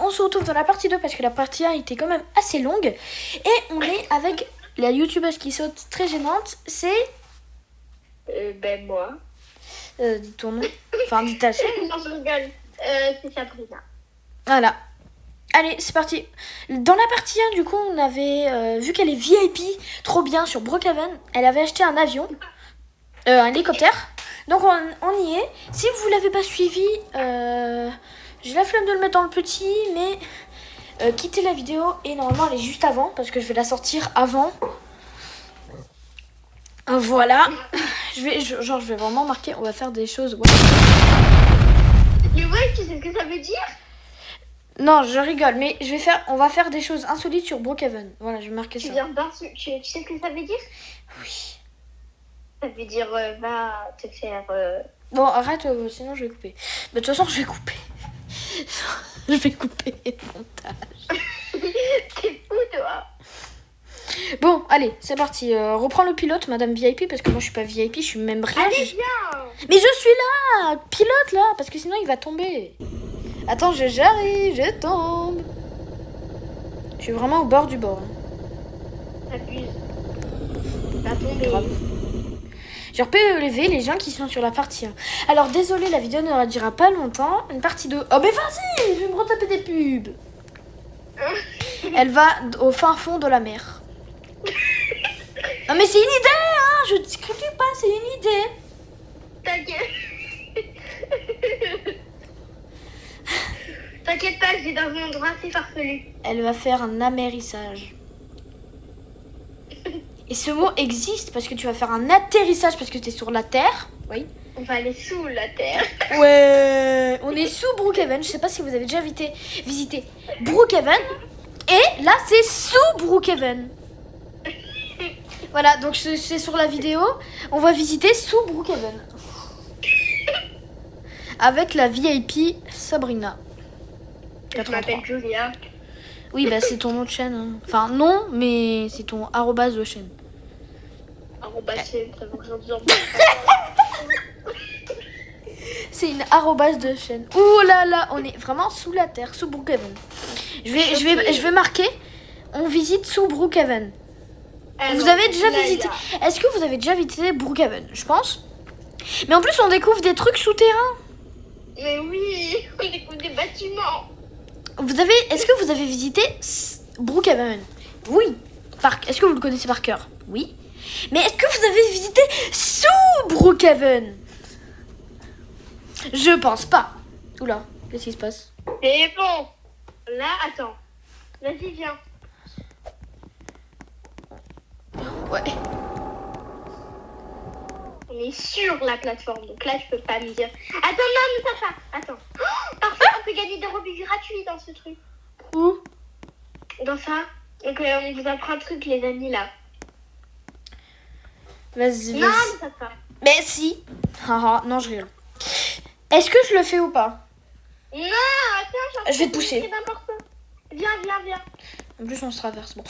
on se retrouve dans la partie 2 parce que la partie 1 était quand même assez longue. Et on est avec la youtubeuse qui saute très gênante, c'est... Ben moi. Dis ton nom. Enfin, dis ta chaîne. Non, je rigole. C'est Sabrina. Voilà. Allez, c'est parti. Dans la partie 1, du coup, on avait vu qu'elle est VIP, trop bien, sur Brookhaven. Elle avait acheté un avion, un hélicoptère. Donc, on y est. Si vous ne l'avez pas suivi, j'ai la flemme de le mettre dans le petit, mais quittez la vidéo. Et normalement, elle est juste avant, parce que je vais la sortir avant. Voilà. Je vais vraiment marquer, on va faire des choses... Ouais. Mais ouais, tu sais ce que ça veut dire? Non, je rigole, mais on va faire des choses insolites sur Brookhaven. Voilà, je vais marquer ça. Tu sais ce que ça veut dire? Oui. Ça veut dire va te faire... Bon, arrête, sinon je vais couper. Mais de toute façon, je vais couper. Je vais couper le montage. T'es fou, toi. Bon, allez, c'est parti. Reprends le pilote, Madame VIP, parce que moi, je suis pas VIP, je suis même rien. Allez, viens. Mais je suis là. Pilote, là, parce que sinon, il va tomber. Attends, j'arrive, je tombe. Je suis vraiment au bord du bord. T'abuses. Va tomber. Grave. Je peux lever les gens qui sont sur la partie 1. Alors, désolé, la vidéo ne durera pas longtemps. Une partie 2. Oh, mais vas-y, je vais me retaper des pubs. Elle va au fin fond de la mer. Non, mais c'est une idée, hein. Je ne critique pas, c'est une idée. T'inquiète pas, je vais dans un endroit assez farfelu. Elle va faire un amérissage. Et ce mot existe parce que tu vas faire un atterrissage parce que tu es sur la terre. Oui. On va aller sous la terre. Ouais. On est sous Brookhaven. Je sais pas si vous avez déjà visité Brookhaven. Et là, c'est sous Brookhaven. Voilà, donc c'est sur la vidéo. On va visiter sous Brookhaven. Avec la VIP Sabrina. Je m'appelle Julia. Oui, bah c'est ton nom de chaîne. Hein. Enfin, non, mais c'est ton arrobase de chaîne. C'est une arrobase de chaîne. Ouh là là, on est vraiment sous la terre, sous Brookhaven. Je vais marquer, on visite sous Brookhaven. Vous avez déjà visité... Est-ce que vous avez déjà visité Brookhaven? Je pense. Mais en plus, on découvre des trucs souterrains. Mais oui, on découvre des bâtiments. Est-ce que vous avez visité Brookhaven? Oui. Est-ce que vous le connaissez par cœur? Oui. Mais est-ce que vous avez visité sous Brookhaven? Je pense pas. Oula, qu'est-ce qui se passe? C'est bon. Là, attends. Vas-y, viens. Ouais. On est sur la plateforme, donc là, je peux pas me dire... Attends, non, mais ça va. Attends. Oh, parfait, on peut gagner des rebuts gratuits dans ce truc. Où? Dans ça. Donc, on vous apprend un truc, les amis, là. Vas-y, non, mais ça va. Mais si. Non, je rigole. Est-ce que je le fais ou pas? Non, attends, je vais te pousser. Viens. En plus, on se traverse. Bon.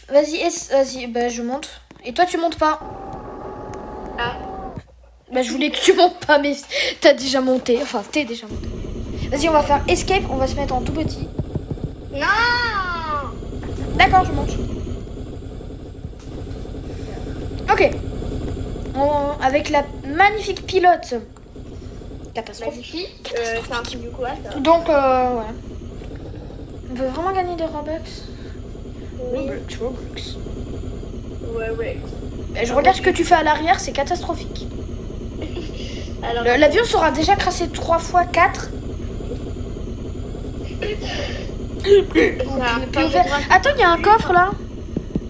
Vas-y, bah, je monte. Et toi, tu montes pas? Ah. Bah, je voulais que tu montes pas, mais t'as déjà monté. Enfin, t'es déjà monté. Vas-y, on va faire escape. On va se mettre en tout petit. Non. D'accord, je monte. Ok. Avec la magnifique pilote. Catastrophe. Magnifique. C'est un truc du quoi, ça? Donc, ouais. On peut vraiment gagner des Robux? Oui. Robux. Ouais. Je regarde ce que tu fais à l'arrière, c'est catastrophique. L'avion sera déjà crassé 3 fois 4. Attends, il y a un coffre là.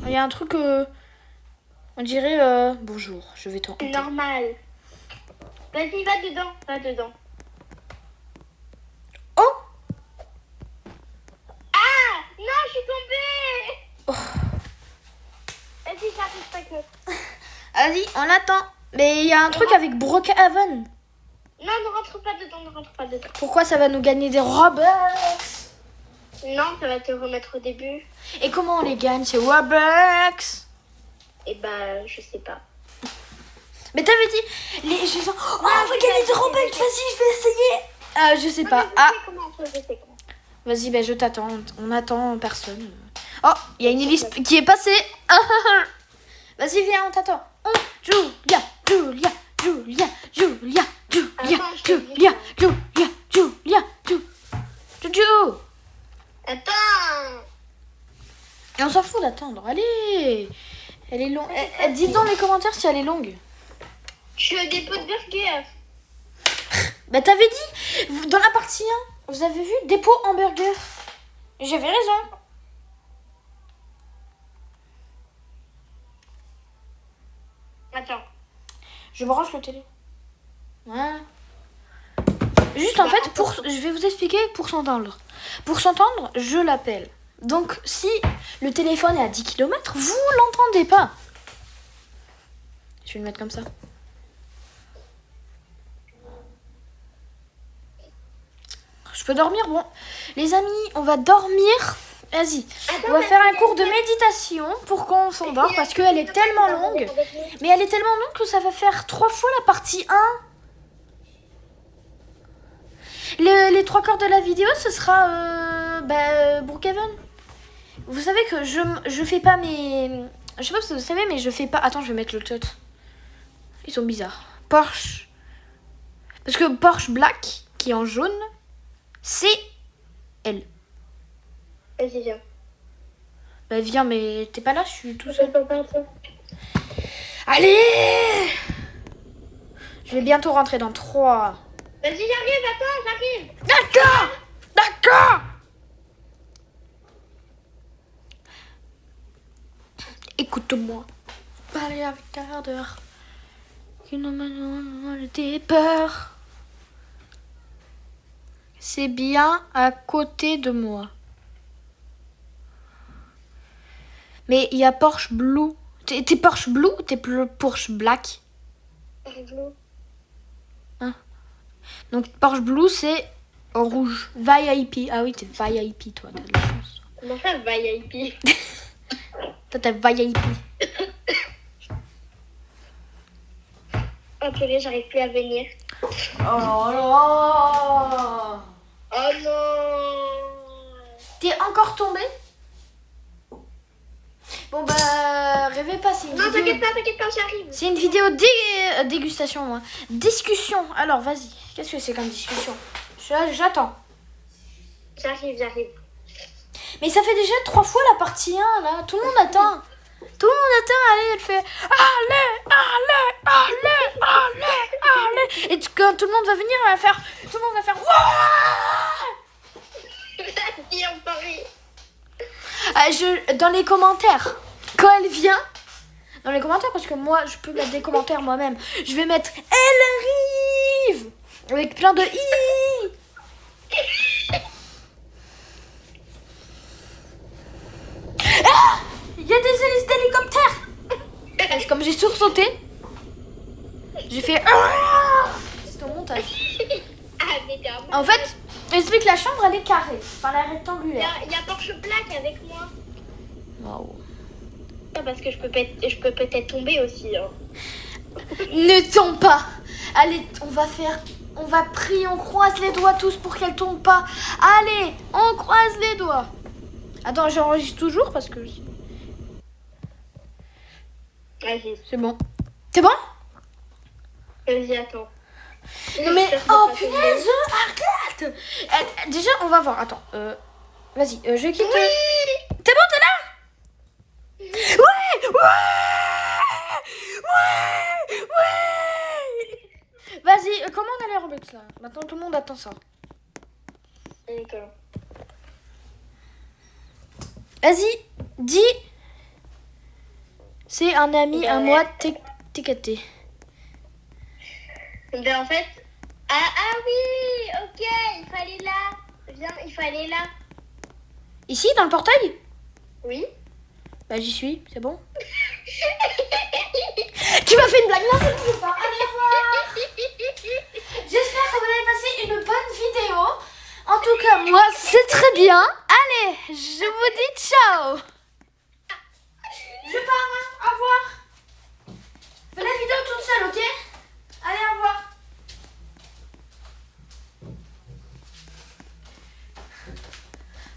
Il y a un truc. On dirait. Bonjour, je vais t'en. C'est normal. Vas-y, va dedans. Oh! Ah! Non, je suis tombée! Oh. Vas-y, j'arrive, t'inquiète. Vas-y, on attend. Mais il y a un truc avec Brookhaven. Non, ne rentre pas dedans. Pourquoi ça va nous gagner des Robux? Non, ça va te remettre au début. Et comment on les gagne, ces Robux? Eh ben, je sais pas. Mais t'avais dit, on va gagner des Robux, vas-y, je vais essayer. Je sais pas. Je sais comment. Vas-y, ben je t'attends. On attend personne. Oh, il y a une hélice qui est passée. Vas-y, viens, on t'attend. Julia, Julia, Julia, Julia, Julia, Attends, je te dis Julia, ça. Julia, Julia, Juju. Attends. Et on s'en fout d'attendre. Allez. Elle est longue. Dites dans les commentaires si elle est longue. Je suis au dépôt de burger. Bah t'avais dit, dans la partie 1, vous avez vu dépôt hamburger. J'avais raison. Attends. Je branche le télé. Ouais. Juste en fait, je vais vous expliquer pour s'entendre. Pour s'entendre, je l'appelle. Donc si le téléphone est à 10 km, vous l'entendez pas. Je vais le mettre comme ça. Je peux dormir? Bon, les amis, on va dormir. Vas-y, on va faire un cours de méditation pour qu'on s'endort parce qu'elle est tellement longue. Mais elle est tellement longue que ça va faire 3 fois la partie 1. Les 3 quarts de la vidéo, ce sera Brookhaven. Vous savez que je fais pas mes... Je sais pas si vous savez, mais je fais pas... Attends, je vais mettre le chat. Ils sont bizarres. Porsche. Parce que Porsche Black, qui est en jaune, c'est elle. Vas-y, viens. Bah viens, mais t'es pas là, je suis tout seul. Attends. Allez! Je vais bientôt rentrer dans 3. Vas-y, j'arrive, attends, j'arrive. D'accord! D'accord! Écoute-moi. Parler avec ta ardeur. Tes peurs. C'est bien à côté de moi. Mais il y a Porsche Blue. T'es Porsche Blue ou t'es Porsche Black? Donc Porsche Blue, c'est en rouge. VIP. Ah oui, t'es VIP, toi. T'as de la chance. Comment ça, VIP? Toi, t'es VIP. Oh purée, j'arrive plus à venir. Oh là là! Oh non. T'es encore tombé? Bon bah, rêvez pas, c'est une Non, vidéo... t'inquiète pas, j'arrive. C'est une vidéo dégustation, moi. Discussion. Alors, vas-y. Qu'est-ce que c'est comme discussion? J'attends. J'arrive. Mais ça fait déjà 3 fois la partie 1, là. Tout le monde attend. Tout le monde attend. Allez, elle fait... Allez. Et quand tout le monde va venir, elle va faire... Tout le monde va faire... Vas-y, on parie. Dans les commentaires, quand elle vient... Dans les commentaires, parce que moi, je peux mettre des commentaires moi-même. Je vais mettre... Elle arrive! Avec plein de i. Ah! Il y a des hélices d'hélicoptères! Et comme j'ai sursauté, j'ai fait... C'est au montage. Ah, mais t'es un En fait, explique, la chambre, elle est carrée. Enfin, elle est rectangulaire. Il y a Porsche Black avec moi. Wow. Non, parce que je peux peut-être tomber aussi. Hein. Ne tombe pas. Allez, on va prier, on croise les doigts tous pour qu'elle tombe pas. Allez, on croise les doigts. Attends, j'enregistre toujours parce que... Vas-y, C'est bon. C'est bon? vas-y, attends. Non mais... J'espère que Oh ça va punaise, arrête. Déjà, on va voir. Attends, vas-y, je quitte... tomber. T'es bon, t'es là? Ouais. Vas-y, comment on a les Robux là? Maintenant tout le monde attend ça. D'accord. Vas-y, dis. C'est un ami à moi, TKT. Ben en fait... Ah oui, ok, il fallait là. Viens, il fallait là. Ici, dans le portail? Oui. Bah j'y suis, c'est bon. Tu m'as fait une blague, non c'est bon, pas. Allez, au revoir. J'espère que vous avez passé une bonne vidéo. En tout cas, moi, c'est très bien. Allez, je vous dis ciao. Je pars, hein. Au revoir. Fais la vidéo toute seule, ok? Allez, au revoir.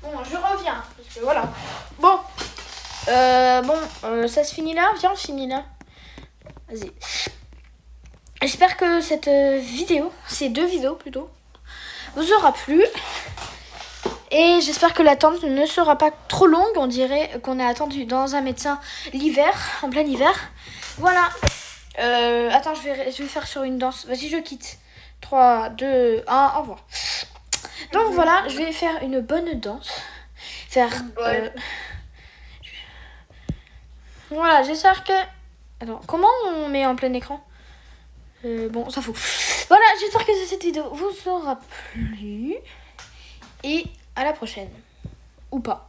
Bon, je reviens. Parce que voilà. Bon. Ça se finit là. Viens, on finit là. Vas-y. J'espère que cette vidéo, ces 2 vidéos plutôt, vous aura plu. Et j'espère que l'attente ne sera pas trop longue. On dirait qu'on a attendu dans un médecin l'hiver, en plein hiver. Voilà. Attends, je vais faire sur une danse. Vas-y, je quitte. 3, 2, 1, au revoir. Donc voilà, je vais faire une bonne danse. Voilà, j'espère que... Attends, comment on met en plein écran? Bon, ça fout. Voilà, j'espère que cette vidéo vous aura plu. Et à la prochaine. Ou pas.